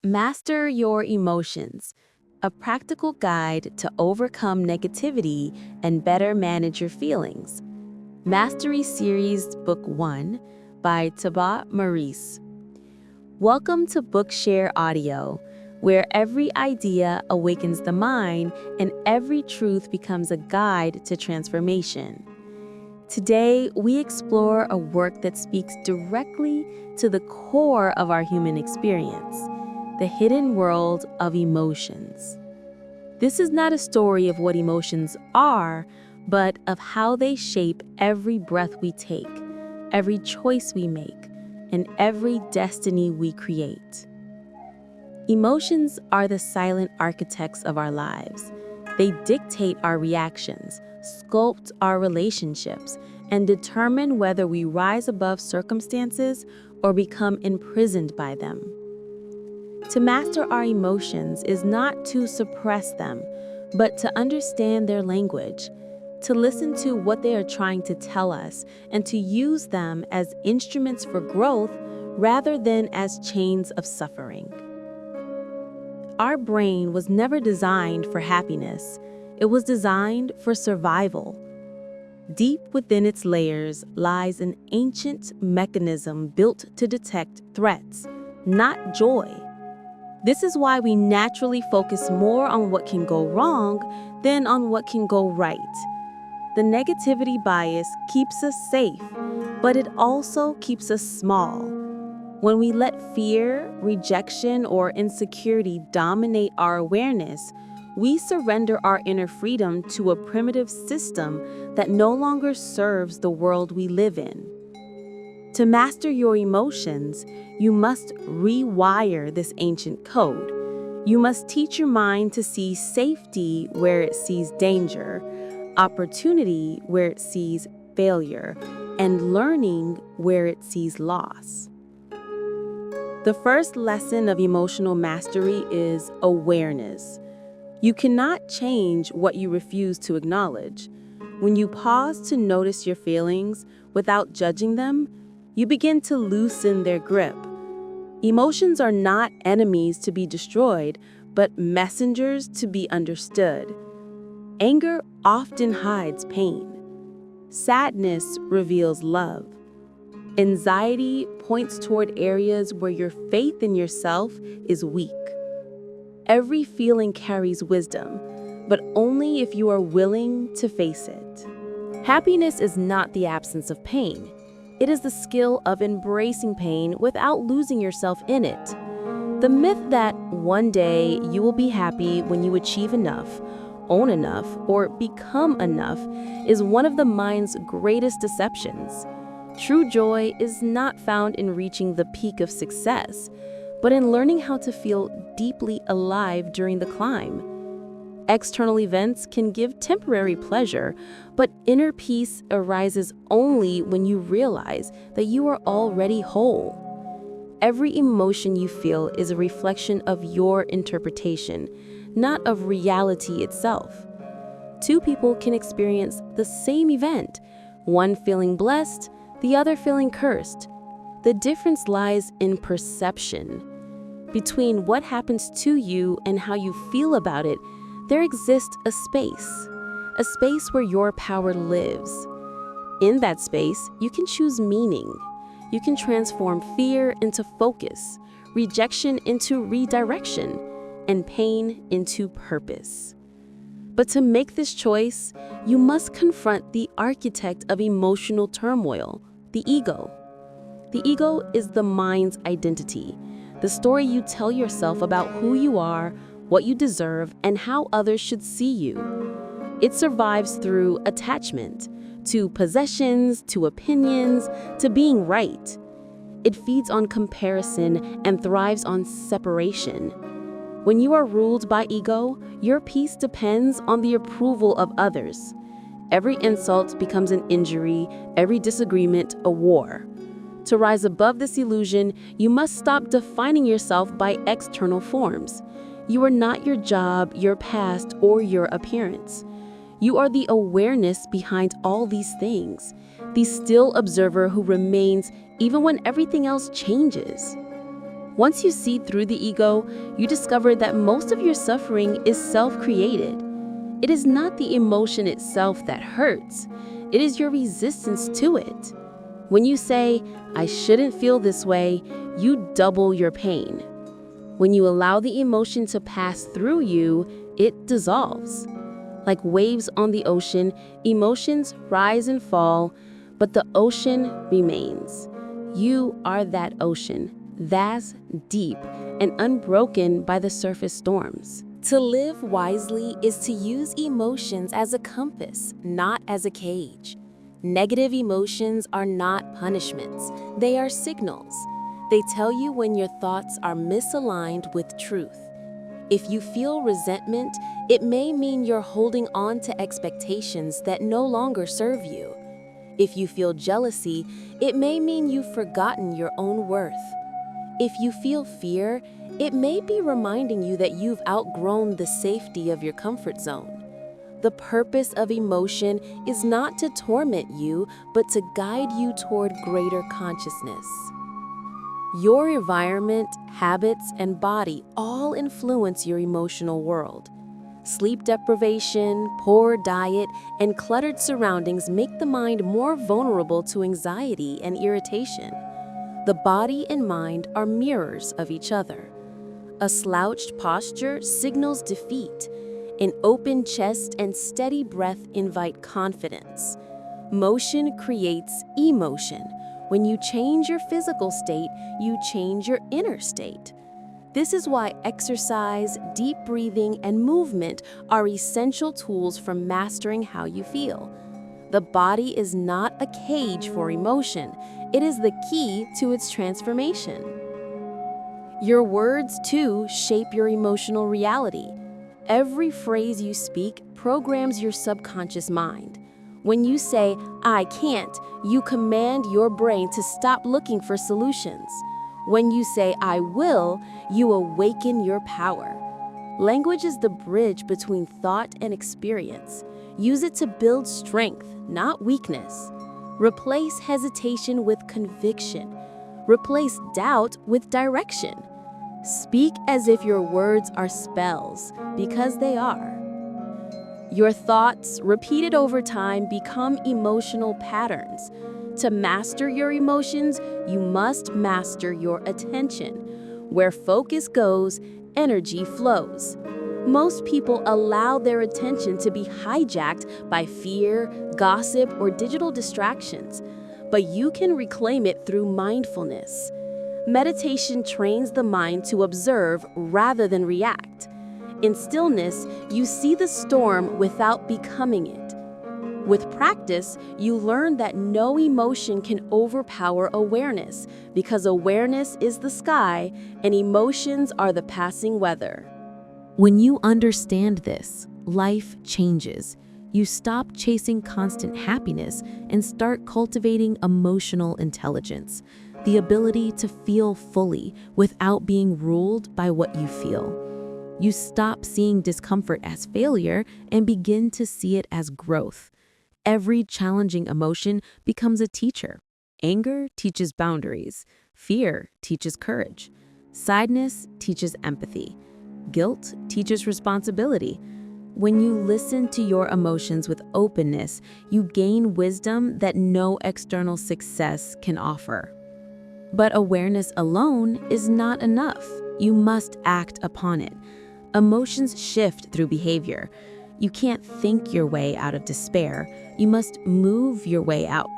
Master Your Emotions, a practical guide to overcome negativity and better manage your feelings. Mastery Series Book 1 by Taba Maurice. Welcome to Bookshare Audio, where every idea awakens the mind and every truth becomes a guide to transformation. Today, we explore a work that speaks directly to the core of our human experience, the hidden world of emotions. This is not a story of what emotions are, but of how they shape every breath we take, every choice we make, and every destiny we create. Emotions are the silent architects of our lives. They dictate our reactions, sculpt our relationships, and determine whether we rise above circumstances or become imprisoned by them. To master our emotions is not to suppress them, but to understand their language, to listen to what they are trying to tell us, and to use them as instruments for growth rather than as chains of suffering. Our brain was never designed for happiness. It was designed for survival. Deep within its layers lies an ancient mechanism built to detect threats, not joy. This is why we naturally focus more on what can go wrong than on what can go right. The negativity bias keeps us safe, but it also keeps us small. When we let fear, rejection, or insecurity dominate our awareness, we surrender our inner freedom to a primitive system that no longer serves the world we live in. To master your emotions, you must rewire this ancient code. You must teach your mind to see safety where it sees danger, opportunity where it sees failure, and learning where it sees loss. The first lesson of emotional mastery is awareness. You cannot change what you refuse to acknowledge. When you pause to notice your feelings without judging them, you begin to loosen their grip. Emotions are not enemies to be destroyed, but messengers to be understood. Anger often hides pain. Sadness reveals love. Anxiety points toward areas where your faith in yourself is weak. Every feeling carries wisdom, but only if you are willing to face it. Happiness is not the absence of pain. It is the skill of embracing pain without losing yourself in it. The myth that one day you will be happy when you achieve enough, own enough, or become enough is one of the mind's greatest deceptions. True joy is not found in reaching the peak of success, but in learning how to feel deeply alive during the climb. External events can give temporary pleasure, but inner peace arises only when you realize that you are already whole. Every emotion you feel is a reflection of your interpretation, not of reality itself. Two people can experience the same event, one feeling blessed, the other feeling cursed. The difference lies in perception. Between what happens to you and how you feel about it, there exists a space where your power lives. In that space, you can choose meaning. You can transform fear into focus, rejection into redirection, and pain into purpose. But to make this choice, you must confront the architect of emotional turmoil, the ego. The ego is the mind's identity, the story you tell yourself about who you are, what you deserve, and how others should see you. It survives through attachment, to possessions, to opinions, to being right. It feeds on comparison and thrives on separation. When you are ruled by ego, your peace depends on the approval of others. Every insult becomes an injury, every disagreement a war. To rise above this illusion, you must stop defining yourself by external forms. You are not your job, your past, or your appearance. You are the awareness behind all these things, the still observer who remains even when everything else changes. Once you see through the ego, you discover that most of your suffering is self-created. It is not the emotion itself that hurts, it is your resistance to it. When you say, "I shouldn't feel this way," you double your pain. When you allow the emotion to pass through you, it dissolves. Like waves on the ocean, emotions rise and fall, but the ocean remains. You are that ocean, vast, deep, and unbroken by the surface storms. To live wisely is to use emotions as a compass, not as a cage. Negative emotions are not punishments, they are signals. They tell you when your thoughts are misaligned with truth. If you feel resentment, it may mean you're holding on to expectations that no longer serve you. If you feel jealousy, it may mean you've forgotten your own worth. If you feel fear, it may be reminding you that you've outgrown the safety of your comfort zone. The purpose of emotion is not to torment you, but to guide you toward greater consciousness. Your environment, habits, and body all influence your emotional world. Sleep deprivation, poor diet, and cluttered surroundings make the mind more vulnerable to anxiety and irritation. The body and mind are mirrors of each other. A slouched posture signals defeat. An open chest and steady breath invite confidence. Motion creates emotion. When you change your physical state, you change your inner state. This is why exercise, deep breathing, and movement are essential tools for mastering how you feel. The body is not a cage for emotion. It is the key to its transformation. Your words, too, shape your emotional reality. Every phrase you speak programs your subconscious mind. When you say, "I can't," you command your brain to stop looking for solutions. When you say, "I will," you awaken your power. Language is the bridge between thought and experience. Use it to build strength, not weakness. Replace hesitation with conviction. Replace doubt with direction. Speak as if your words are spells, because they are. Your thoughts, repeated over time, become emotional patterns. To master your emotions, you must master your attention. Where focus goes, energy flows. Most people allow their attention to be hijacked by fear, gossip, or digital distractions, but you can reclaim it through mindfulness. Meditation trains the mind to observe rather than react. In stillness, you see the storm without becoming it. With practice, you learn that no emotion can overpower awareness, because awareness is the sky and emotions are the passing weather. When you understand this, life changes. You stop chasing constant happiness and start cultivating emotional intelligence, the ability to feel fully without being ruled by what you feel. You stop seeing discomfort as failure and begin to see it as growth. Every challenging emotion becomes a teacher. Anger teaches boundaries. Fear teaches courage. Sadness teaches empathy. Guilt teaches responsibility. When you listen to your emotions with openness, you gain wisdom that no external success can offer. But awareness alone is not enough. You must act upon it. Emotions shift through behavior. You can't think your way out of despair. You must move your way out.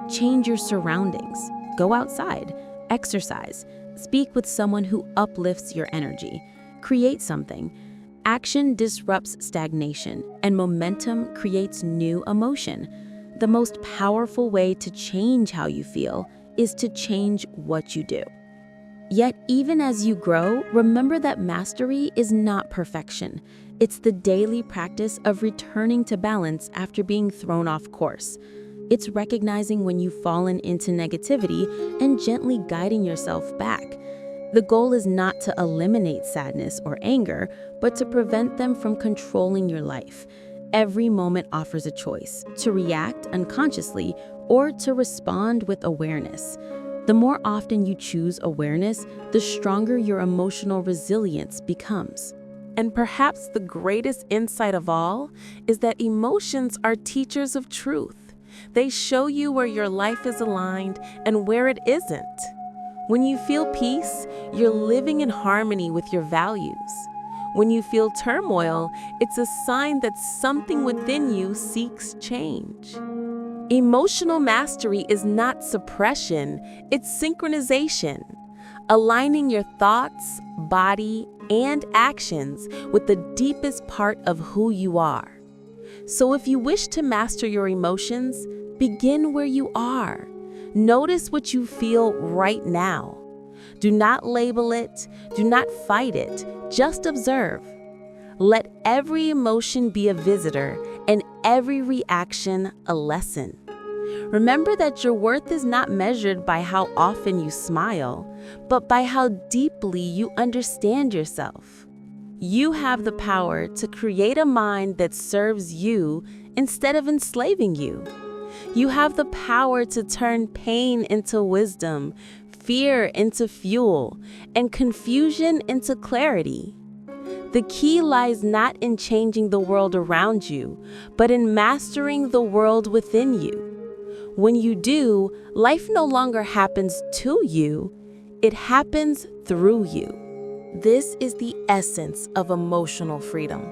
Change your surroundings. Go outside. Exercise. Speak with someone who uplifts your energy. Create something. Action disrupts stagnation, and momentum creates new emotion. The most powerful way to change how you feel is to change what you do. Yet, even as you grow, remember that mastery is not perfection. It's the daily practice of returning to balance after being thrown off course. It's recognizing when you've fallen into negativity and gently guiding yourself back. The goal is not to eliminate sadness or anger, but to prevent them from controlling your life. Every moment offers a choice, to react unconsciously or to respond with awareness. The more often you choose awareness, the stronger your emotional resilience becomes. And perhaps the greatest insight of all is that emotions are teachers of truth. They show you where your life is aligned and where it isn't. When you feel peace, you're living in harmony with your values. When you feel turmoil, it's a sign that something within you seeks change. Emotional mastery is not suppression, it's synchronization, aligning your thoughts, body, and actions with the deepest part of who you are. So if you wish to master your emotions, begin where you are. Notice what you feel right now. Do not label it, do not fight it, just observe. Let every emotion be a visitor and every reaction a lesson. Remember that your worth is not measured by how often you smile, but by how deeply you understand yourself. You have the power to create a mind that serves you instead of enslaving you. You have the power to turn pain into wisdom, fear into fuel, and confusion into clarity. The key lies not in changing the world around you, but in mastering the world within you. When you do, life no longer happens to you, it happens through you. This is the essence of emotional freedom,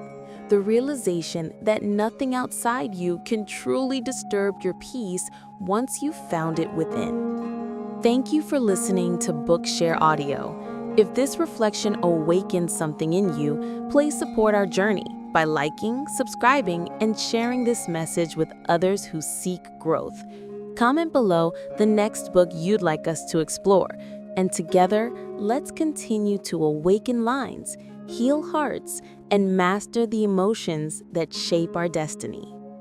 the realization that nothing outside you can truly disturb your peace once you've found it within. Thank you for listening to Bookshare Audio. If this reflection awakens something in you, please support our journey by liking, subscribing, and sharing this message with others who seek growth. Comment below the next book you'd like us to explore, and together, let's continue to awaken minds, heal hearts, and master the emotions that shape our destiny.